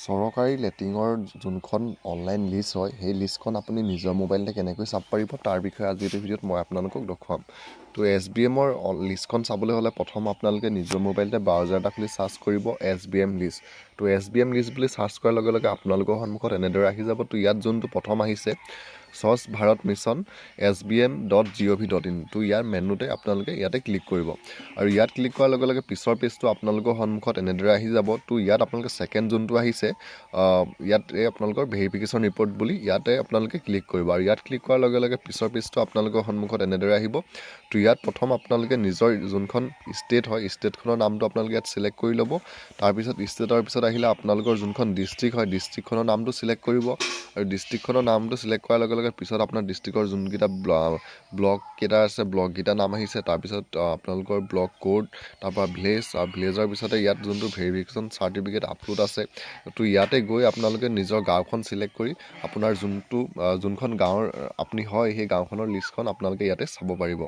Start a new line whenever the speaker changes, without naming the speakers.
চৰকাৰী লেটিঙৰ যোনখন online list হয় সেই লিষ্টখন আপুনি নিজৰ মোবাইলতে কেনেকৈ চাব পাৰিব তাৰ বিষয়ে আজি এই ভিডিঅ'ত মই আপোনালোকক দেখুৱাম। তো SBMৰ লিষ্টখন চাবলৈ হ'লে প্ৰথম আপোনালোকে নিজৰ মোবাইলতে ব্ৰাউজাৰ এটা খুলি চাৰ্চ কৰিব SBM লিষ্ট। তো SBM লিষ্ট বুলি চাৰ্চ কৰাৰ লগে লগে আপোনালোকৰ সন্মুখত এনেদৰে আহি যাব। তো ইয়াত যোনটো প্ৰথম আহিছে স্বচ্ছ ভাৰত মিছন SBM.gov.in, তো ইয়াৰ মেনুতে আপোনালোকে ইয়াতে ক্লিক কৰিব আৰু ইয়াত ক্লিক কৰাৰ লগে লগে পিছৰ পেজটো আপোনালোকৰ সন্মুখত এনেদৰে আহি যাব। তো ইয়াত আপোনালোকে ছেকেণ্ড যোনটো আহিছে ইয়াতে আপোনালোকৰ ভেৰিফিকেশ্যন ৰিপৰ্ট বুলি ইয়াতে আপোনালোকে ক্লিক কৰিব আৰু ইয়াত ক্লিক কৰাৰ লগে লগে পিছৰ পেজটো আপোনালোকৰ সন্মুখত এনেদৰে আহিব। তো ইয়াত প্ৰথম আপোনালোকে নিজৰ যোনখন ষ্টেট হয় ষ্টেটখনৰ নামটো আপোনালোকে ইয়াত চিলেক্ট কৰি ল'ব। তাৰপিছত ষ্টেটৰ পিছত আহিলে আপোনালোকৰ যোনখন ডিষ্ট্ৰিক্ট হয় ডিষ্ট্ৰিক্টখনৰ নামটো চিলেক্ট কৰিব আৰু ডিষ্ট্ৰিক্টখনৰ নামটো চিলেক্ট কৰাৰ লগে লগে পিছত আপোনাৰ ডিষ্ট্ৰিক্টৰ যোনকেইটা ব্লক কেইটা আছে ব্লককেইটা নাম আহিছে। তাৰপিছত আপোনালোকৰ ব্লক কোড, তাৰপৰা ভিলেজ আৰু ভিলেজৰ পিছতে ইয়াত যোনটো ভেৰিফিকেশ্যন চাৰ্টিফিকেট আপলোড আছে তো ইয়াতে গৈ আপোনালোকে নিজৰ গাঁওখন চিলেক্ট কৰি আপোনাৰ যোনখন গাঁৱৰ আপুনি হয় সেই গাঁওখনৰ লিষ্টখন আপোনালোকে ইয়াতে চাব পাৰিব।